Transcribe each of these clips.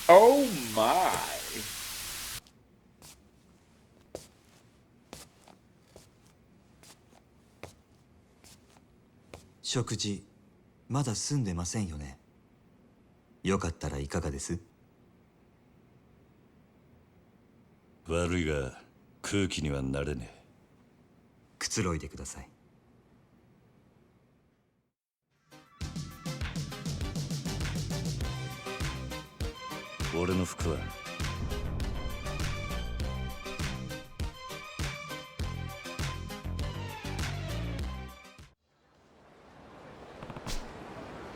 Oh my. 食事まだ済んでませんよね。よかったらいかがです？悪いが空気にはなれねえ。くつろいでください。俺の服は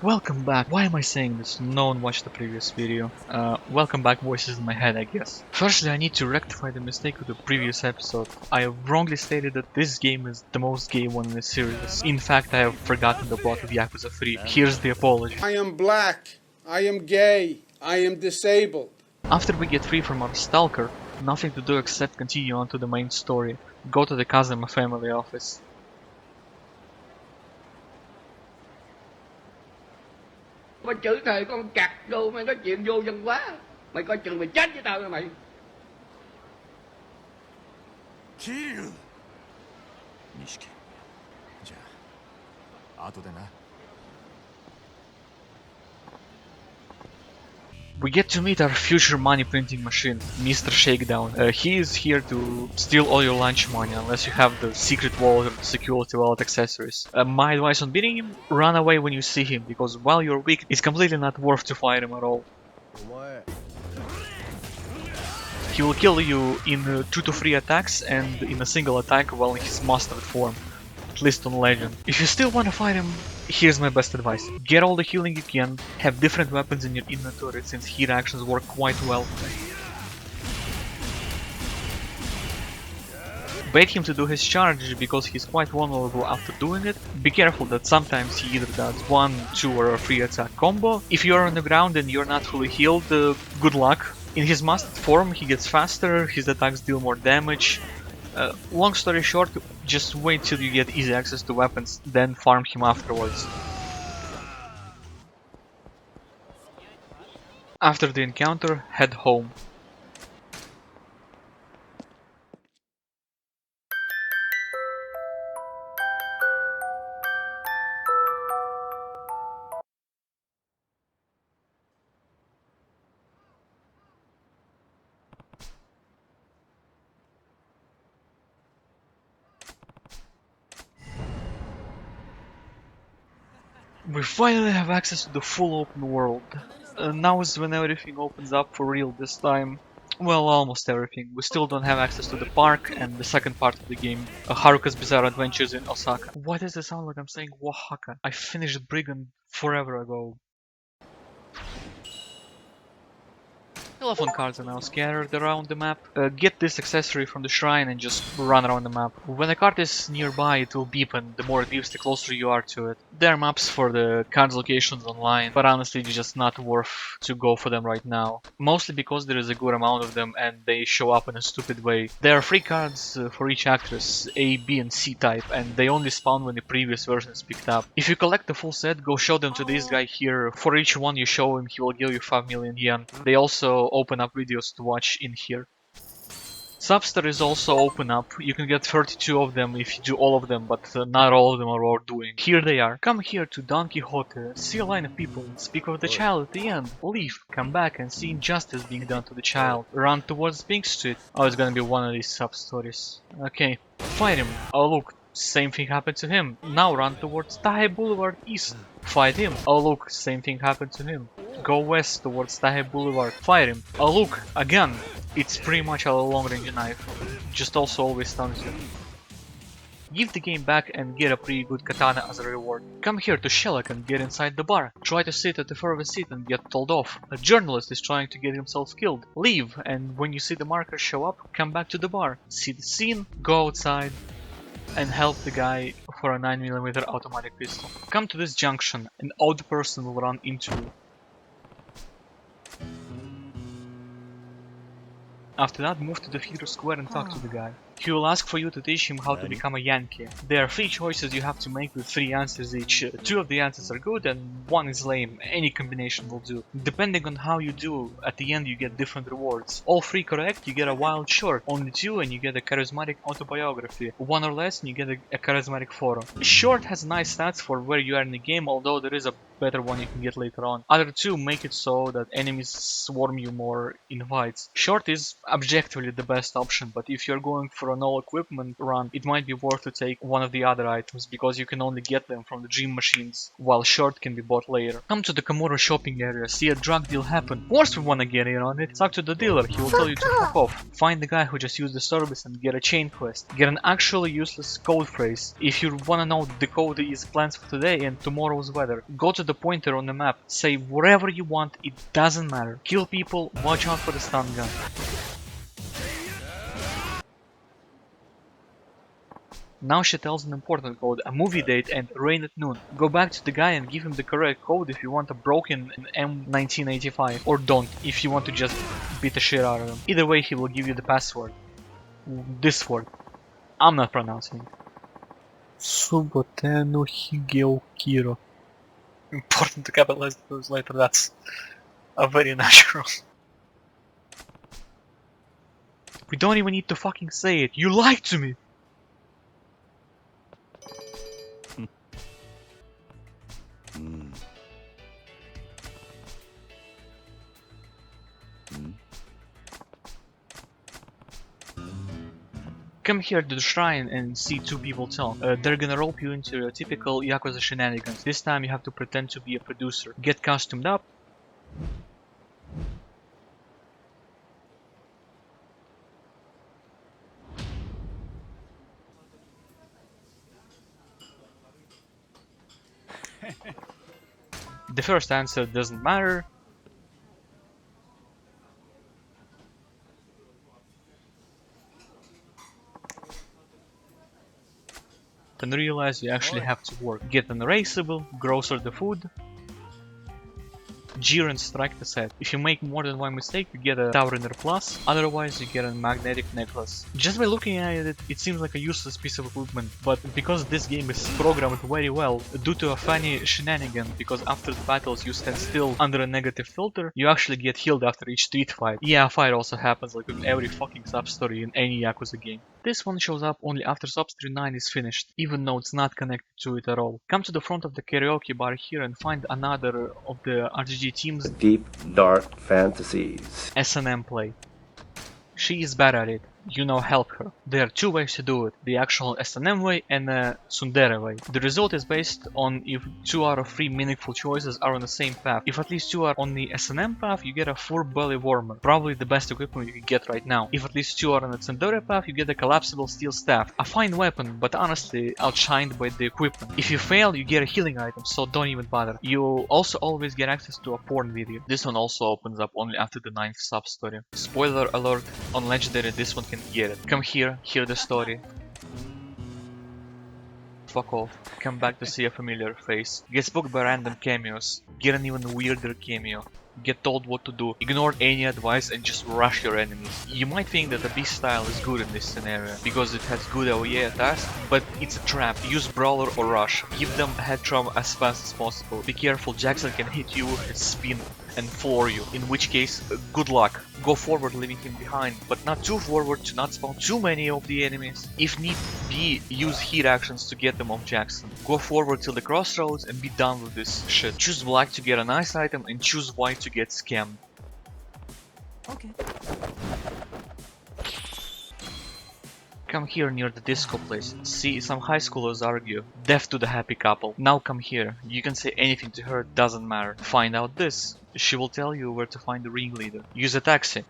Welcome back. Why am I saying this? No one watched the previous video. Welcome back voices in my head, I guess. Firstly, I need to rectify the mistake of the previous episode. I wrongly stated that this game is the most gay one in the series. In fact, I have forgotten the plot of Yakuza 3. Here's the apology. I am black. I am gay. I am disabled. After we get free from our stalker, nothing to do except continue on to the main story. Go to the Kazama family office. Có chữ thề con cặc vô, mày nói chuyện vô dân quá. Mày coi chừng mày chết với tao nha mày. Kiryu! 錦じゃあ後でな。 We get to meet our future money printing machine, Mr. Shakedown. He is here to steal all your lunch money unless you have the secret wallet or the security wallet accessories. My advice on beating him, run away when you see him, because while you're weak, it's completely not worth to fight him at all. He will kill you in 2 to 3 attacks and in a single attack while in his mastered form. At least on Legend. If you still wanna fight him, here's my best advice. Get all the healing you can, have different weapons in your inventory since heat actions work quite well. Bait him to do his charge because he's quite vulnerable after doing it. Be careful that sometimes he either does 1, 2 or a 3 attack combo. If you're on the ground and you're not fully healed, good luck. In his mastered form he gets faster, his attacks deal more damage. Long story short, just wait till you get easy access to weapons, then farm him afterwards. After the encounter, head home. We finally have access to the full open world. Now is when everything opens up for real this time. Well, almost everything. We still don't have access to the park and the second part of the game, Haruka's Bizarre Adventures in Osaka. Why does it sound like I'm saying Oaxaca? I finished Brigand forever ago. Telephone cards are now scattered around the map. Get this accessory from the shrine and just run around the map. When a card is nearby, it will beep, and the more it beeps, the closer you are to it. There are maps for the cards locations online, but honestly it's just not worth to go for them right now. Mostly because there is a good amount of them and they show up in a stupid way. There are free cards for each actress, A, B and C type, and they only spawn when the previous version is picked up. If you collect the full set, go show them to this guy here. For each one you show him, he will give you 5 million yen. They also open up videos to watch in here. Subster is also open up. You can get 32 of them if you do all of them, but not all of them are worth doing. Here they are. Come here to Don Quixote, see a line of people, speak of the child at the end. Leave, come back and see injustice being done to the child. Run towards Pink Street. Oh, it's gonna be one of these sub-stories. Okay, fight him. Oh look, same thing happened to him. Now run towards Tahei Boulevard East. Fight him. Oh look, same thing happened to him. Go west towards Tahei Boulevard. Fight him. Oh look, again. It's pretty much a long range knife. Just also always stuns you. Give the game back and get a pretty good katana as a reward. Come here to Shellac and get inside the bar. Try to sit at the furthest seat and get told off. A journalist is trying to get himself killed. Leave, and when you see the markers show up, come back to the bar. See the scene, go outside, and help the guy for a 9mm automatic pistol. Come to this junction, an odd person will run into you. After that, move to the theater square and talk to the guy. He will ask for you to teach him how to become a Yankee. There are 3 choices you have to make with 3 answers each. 2 of the answers are good and 1 is lame. Any combination will do. Depending on how you do, at the end you get different rewards. All 3 correct, you get a wild short. Only 2 and you get a charismatic autobiography. 1 or less and you get a charismatic photo. Short has nice stats for where you are in the game, although there is a better one you can get later on. Other 2 make it so that enemies swarm you more in fights. Short is objectively the best option, but if you're going for an all equipment run, it might be worth to take one of the other items because you can only get them from the gym machines, while short can be bought later. Come to the Komuro shopping area, see a drug deal happen. Of course we wanna get in on it. Talk to the dealer, he will tell you to fuck off. Find the guy who just used the service and get a chain quest. Get an actually useless code phrase. If you wanna know the code is plans for today and tomorrow's weather, go to the pointer on the map, say whatever you want, it doesn't matter. Kill people, watch out for the stun gun. Now she tells an important code, a movie date and rain at noon. Go back to the guy and give him the correct code if you want a broken M1985. Or don't, if you want to just beat the shit out of him. Either way he will give you the password. This word. I'm not pronouncing it. Suboteno Higeo Kiro. Important to capitalize those later, that's a very natural. We don't even need to fucking say it, you lied to me! Come here to the shrine and see 2 people talk. They're gonna rope you into your typical Yakuza shenanigans. This time you have to pretend to be a producer. Get costumed up. The first answer doesn't matter. Then realize you actually have to work. Get an erasable, grocer the food, jeer and strike the set. If you make more than 1 mistake, you get a Tauriner Plus, otherwise you get a magnetic necklace. Just by looking at it, it seems like a useless piece of equipment, but because this game is programmed very well, due to a funny shenanigan, because after the battles you stand still under a negative filter, you actually get healed after each street fight. Yeah, a fight also happens like with every fucking sub-story in any Yakuza game. This one shows up only after sub-story 9 is finished, even though it's not connected to it at all. Come to the front of the karaoke bar here and find another of the RGG team's deep, dark fantasies. S&M play. She is bad at it, you now help her. There are 2 ways to do it, the actual S&M way and the tsundere way. The result is based on if 2 out of 3 meaningful choices are on the same path. If at least 2 are on the S&M path, you get a 4 belly warmer, probably the best equipment you can get right now. If at least 2 are on the tsundere path, you get a collapsible steel staff. A fine weapon, but honestly outshined by the equipment. If you fail, you get a healing item, so don't even bother. You'll also always get access to a porn video. This one also opens up only after the 9th sub-story. Spoiler alert, on legendary this one can get it. Come here, hear the story. Fuck off. Come back to see a familiar face. Get spooked by random cameos. Get an even weirder cameo. Get told what to do. Ignore any advice and just rush your enemies. You might think that the beast style is good in this scenario because it has good AoE attacks, but it's a trap. Use brawler or rush. Give them head trauma as fast as possible. Be careful, Jackson can hit you with his spin and floor you, in which case, good luck. Go forward leaving him behind, but not too forward to not spawn too many of the enemies. If need be, use heat actions to get them off Jackson. Go forward till the crossroads and be done with this shit. Choose black to get a nice item and choose white to get scammed. Okay. Come here near the disco place. See, some high schoolers argue. Death to the happy couple. Now come here. You can say anything to her, doesn't matter. Find out this. She will tell you where to find the ringleader. Use a taxi.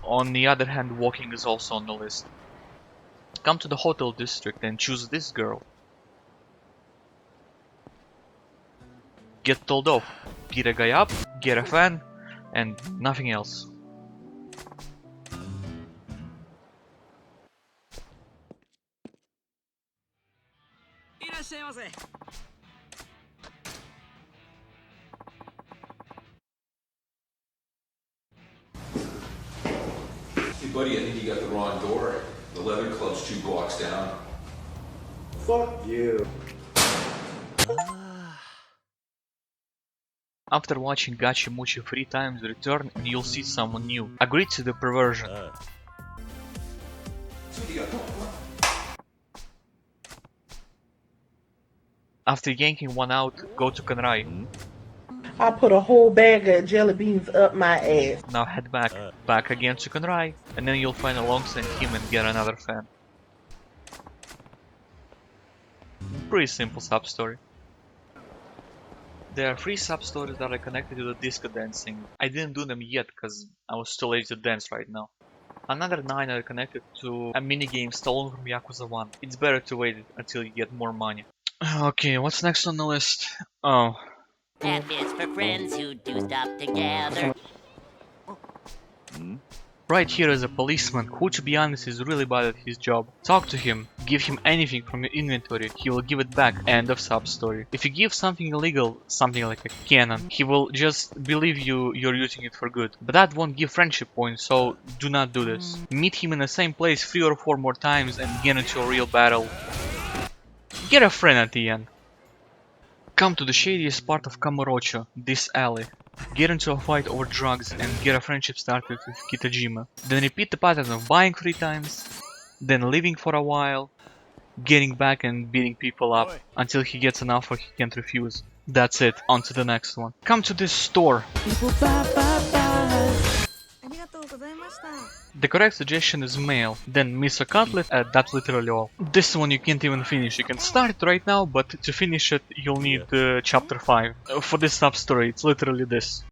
On the other hand, walking is also on the list. Come to the hotel district and choose this girl. Get told off. Beat a guy up, get a fan, and nothing else. you got the wrong door. The leather club's 2 blocks down. Fuck you. After watching Gachi Muchi 3 times, return and you'll see someone new. Agree to the perversion. After yanking one out, go to Kanrai. I put a whole bag of jelly beans up my ass. Now head back again to Kanrai, and then you'll find alongside him and get another fan. Pretty simple sub-story. There are 3 sub-stories that are connected to the disco dancing. I didn't do them yet because I was too lazy to dance right now. Another 9 are connected to a minigame stolen from Yakuza 1. It's better to wait until you get more money. Okay, what's next on the list? Oh. F is for friends who do stuff together. Right here is a policeman who, to be honest, is really bad at his job. Talk to him, give him anything from your inventory, he will give it back. End of sub-story. If you give something illegal, something like a cannon, he will just believe you're using it for good. But that won't give friendship points, so do not do this. Meet him in the same place 3 or 4 more times and get into a real battle. Get a friend at the end. Come to the shadiest part of Kamurocho, this alley. Get into a fight over drugs and get a friendship started with Kitajima. Then repeat the pattern of buying 3 times, then leaving for a while, getting back and beating people up until he gets an offer he can't refuse. That's it, on to the next one. Come to this store. The correct suggestion is male, then miso cutlet, that's literally all. This one you can't even finish, you can start it right now, but to finish it you'll need chapter 5. For this sub-story it's literally this.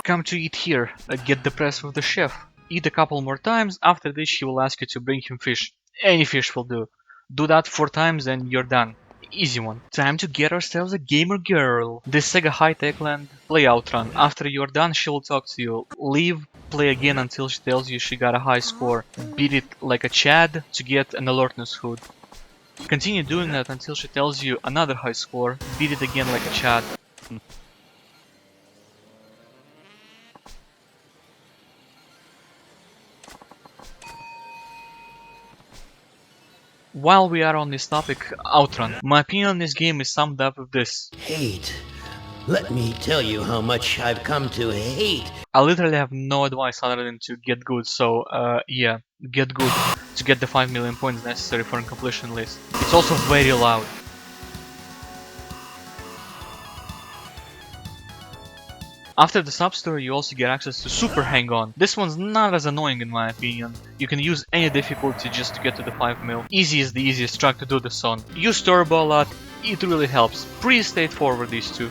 Come to eat here, get depressed with the chef. Eat a couple more times, after this he will ask you to bring him fish. Any fish will do. Do that 4 times and you're done. Easy one. Time to get ourselves a gamer girl. This Sega high-tech land, play outrun. After you're done she will talk to you. Leave, play again until she tells you she got a high score. Beat it like a Chad to get an alertness hood. Continue doing that until she tells you another high score. Beat it again like a Chad. While we are on this topic, outrun. My opinion on this game is summed up with this. Hate. Let me tell you how much I've come to hate. I literally have no advice other than to get good, so yeah, get good to get the 5 million points necessary for a completion list. It's also very loud. After the sub-story you also get access to Super Hang-On. This one's not as annoying in my opinion. You can use any difficulty just to get to the 5 mil. Easy is the easiest track to do this on. Use turbo a lot, it really helps. Pretty straightforward these two.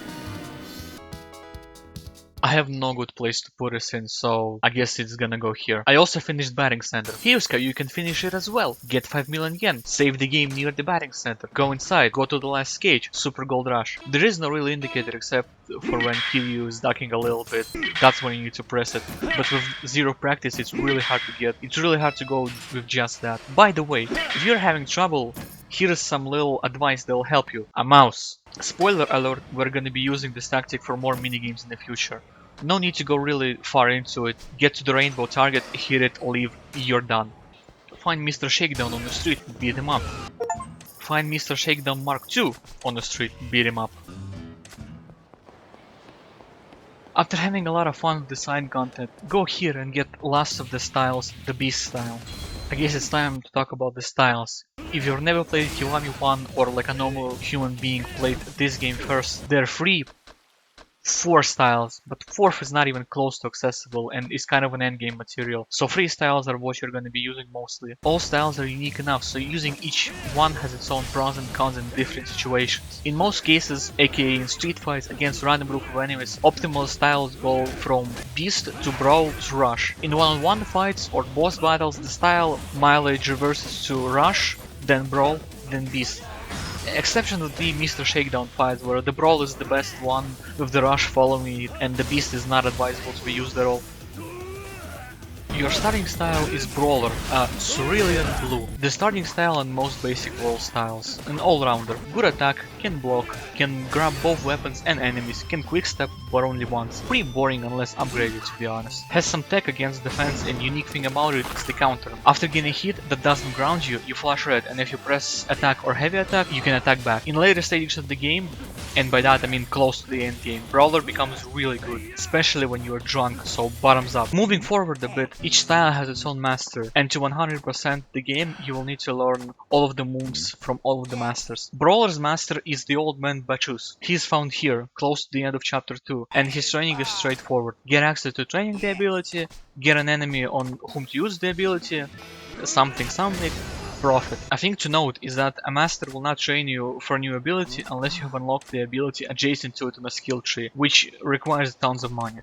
I have no good place to put this in, so I guess it's gonna go here. I also finished Batting Center. Hiuska, you can finish it as well. Get 5 million yen. Save the game near the Batting Center. Go inside. Go to the last cage. Super Gold Rush. There is no real indicator except for when Kiryu is ducking a little bit. That's when you need to press it. But with 0 practice, it's really hard to get. It's really hard to go with just that. By the way, if you're having trouble, here's some little advice that will help you. A mouse. Spoiler alert, we're gonna be using this tactic for more minigames in the future. No need to go really far into it. Get to the rainbow target, hit it, leave, you're done. Find Mr. Shakedown on the street, beat him up. Find Mr. Shakedown Mark II on the street, beat him up. After having a lot of fun with the side content, go here and get Last of the Styles, the Beast style. I guess it's time to talk about the styles. If you've never played Kiwami 1 or like a normal human being played this game first, there are 4 styles, but 4th is not even close to accessible and is kind of an endgame material. So 3 styles are what you're going to be using mostly. All styles are unique enough, so using each one has its own pros and cons in different situations. In most cases, aka in street fights against random group of enemies, optimal styles go from Beast to Brawl to Rush. In one-on-one fights or boss battles, the style mileage reverses to Rush, then Brawl, then Beast. Exception would be Mr. Shakedown fights, where the Brawl is the best one, with the Rush following it, and the Beast is not advisable to be used at all. Your starting style is Brawler, Cerulean Blue. The starting style and most basic of all styles. An all-rounder. Good attack, can block, can grab both weapons and enemies, can quickstep but only once. Pretty boring unless upgraded, to be honest. Has some tech against defense, and unique thing about it is the counter. After getting a hit that doesn't ground you, you flash red, and if you press attack or heavy attack, you can attack back. In later stages of the game, and by that I mean close to the end game, Brawler becomes really good, especially when you are drunk, so bottoms up. Moving forward a bit, each style has its own master, and to 100% the game you will need to learn all of the moves from all of the masters. Brawler's master is the old man Bachus. He is found here, close to the end of chapter 2, and his training is straightforward. Get access to training the ability, get an enemy on whom to use the ability, something, profit. A thing to note is that a master will not train you for a new ability unless you have unlocked the ability adjacent to it in a skill tree, which requires tons of money.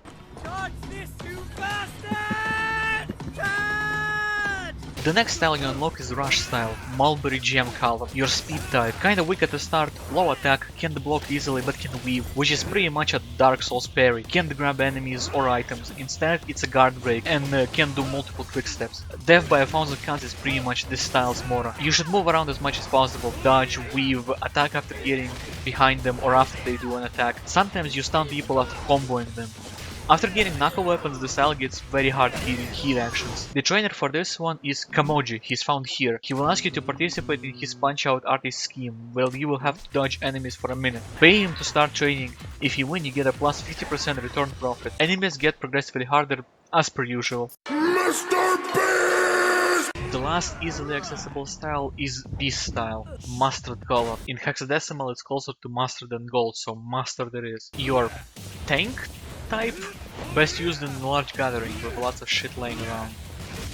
The next style you unlock is Rush style, Mulberry Gem color, your speed type, kinda weak at the start, low attack, can't block easily but can weave, which is pretty much a Dark Souls parry, can't grab enemies or items, instead it's a guard break, and can do multiple quick steps. Death by 1,000 cuts is pretty much this style's motto. You should move around as much as possible, dodge, weave, attack after getting behind them or after they do an attack. Sometimes you stun people after comboing them. After getting knuckle weapons, the style gets very hard hitting heat actions. The trainer for this one is Kamoji, he's found here. He will ask you to participate in his punch-out artist scheme, where you will have to dodge enemies for a minute. Pay him to start training. If you win, you get a plus 50% return profit. Enemies get progressively harder as per usual. Mr. Beast! The last easily accessible style is Beast style, Mustard color. In hexadecimal it's closer to mustard than gold, so mustard it is. Your tank type, best used in large gathering with lots of shit laying around.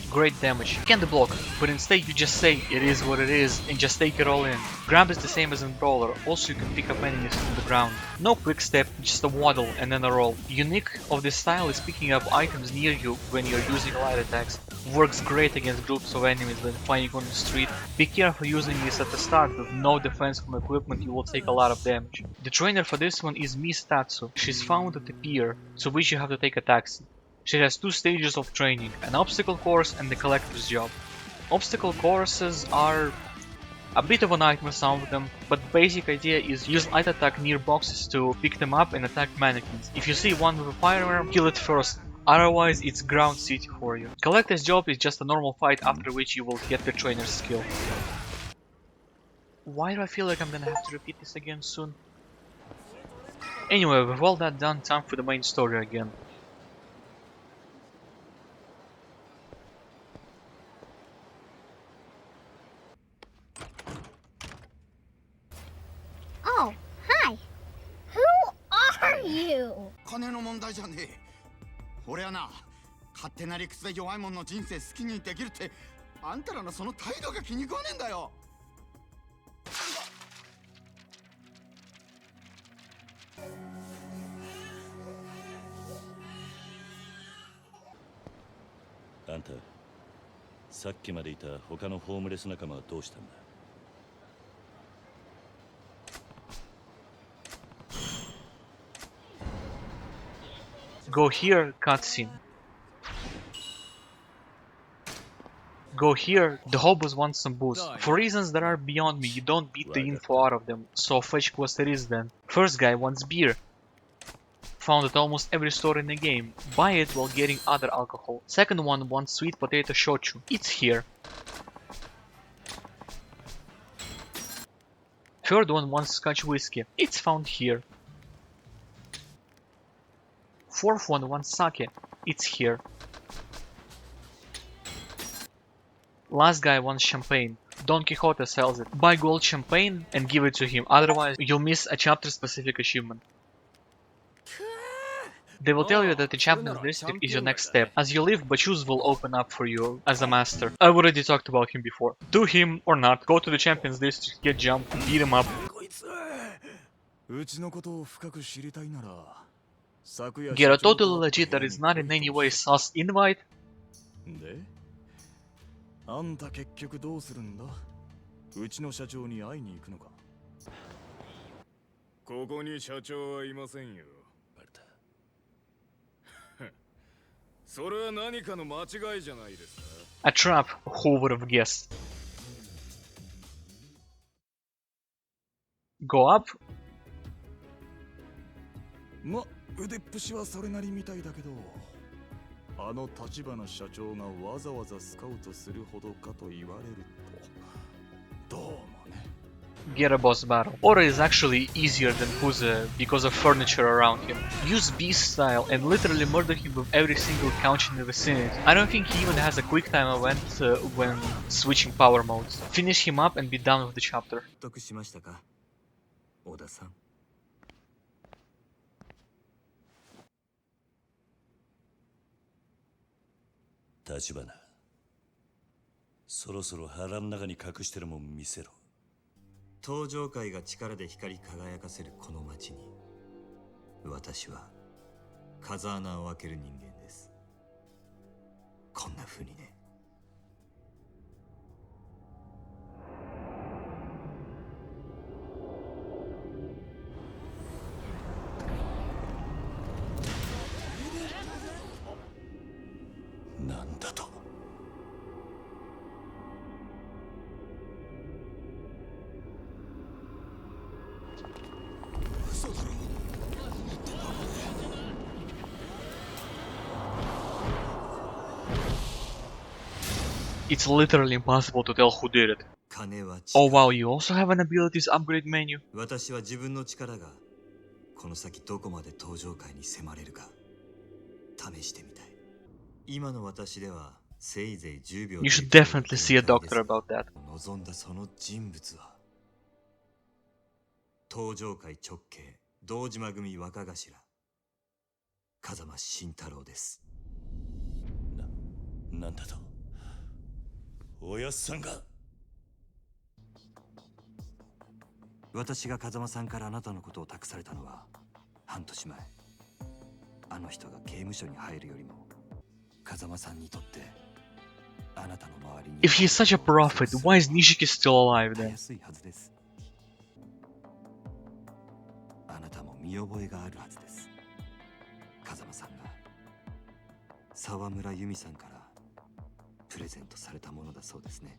Great damage. You can't block, but instead you just say it is what it is and just take it all in. Grab is the same as in Brawler, also you can pick up enemies from the ground. No quick step, just a waddle and then a roll. Unique of this style is picking up items near you when you're using light attacks. Works great against groups of enemies when fighting on the street. Be careful using this at the start, with no defense from equipment you will take a lot of damage. The trainer for this one is Miss Tatsu. She's found at the pier, to which you have to take a taxi. She has 2 stages of training, an obstacle course and the collector's job. Obstacle courses are a bit of a nightmare, some of them, but the basic idea is use light attack near boxes to pick them up and attack mannequins. If you see one with a firearm, kill it first, otherwise it's ground city for you. Collector's job is just a normal fight, after which you will get the trainer's skill. Why do I feel like I'm gonna have to repeat this again soon? Anyway, with all that done, time for the main story again. Oh, hi. Who are you? 金の問題じゃねえ。俺はな、勝手な理屈で弱い者の人生好きにできるって、あんたらのその態度が気に食わねえんだよ。あんた、さっきまでいた他のホームレス仲間はどうしたんだ？ Go here, cutscene. Go here, the hobos want some booze. For reasons that are beyond me, you don't beat the info out of them, so fetch quest it is then. First guy wants beer. Found at almost every store in the game. Buy it while getting other alcohol. Second one wants sweet potato shochu. It's here. Third one wants scotch whiskey. It's found here. Fourth one wants sake. It's here. Last guy wants champagne. Don Quixote sells it. Buy gold champagne and give it to him, otherwise you'll miss a chapter specific achievement. They will tell you that the Champions District is your next step. As you live, Bachus will open up for you as a master. I've already talked about him before. Do him or not, go to the Champions District, get jumped, beat him up. Get a totally legit that is not in any way sus invite. あんた結局どうするんだ？うちの社長に会いに行くのか？ここに社長はいませんよ。バレた。それは何かの間違いじゃないですか？ A trap, who would have guessed? Go up? ま、腕っぷしはそれなりみたいだけど、あの立花社長がわざわざスカウトするほどかと言われると、どうもね。Get a boss battle. Ora is actually easier than Puze because of furniture around him. Use beast style and literally murder him with every single couch in the vicinity. I don't think he even has a quick time event when switching power modes. Finish him up and be done with the chapter. 得しましたか、小田さん。立花、そろそろ腹の中に隠してるもん見せろ。登場界が力で光り輝かせるこの街に、私は風穴を開ける人間です。こんな風にね。なんだと。嘘だろ。It's literally impossible to tell who did it. 金は Oh wow, you also have an abilities upgrade menu? 私は自分の力がこの先どこまで登場界に迫れるか試してみたい。今の私ではせいぜい10秒。 You should definitely see a doctor about that. 望んだその人物は登場界直系堂島組若頭風間慎太郎です。なんだと。おやっさんが。私が風間さんからあなたのことを託されたのは半年前。あの人が刑務所に入るよりも風間さんにとってあなたの周りに If he's such a prophet, why is Nishiki still alive then? 安いはずです。あなたも見覚えがあるはずです。風間さんが沢村由美さんからプレゼントされたものだそうですね。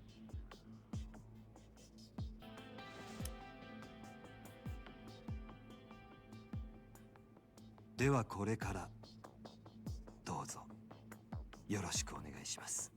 ではこれからどうぞよろしくお願いします。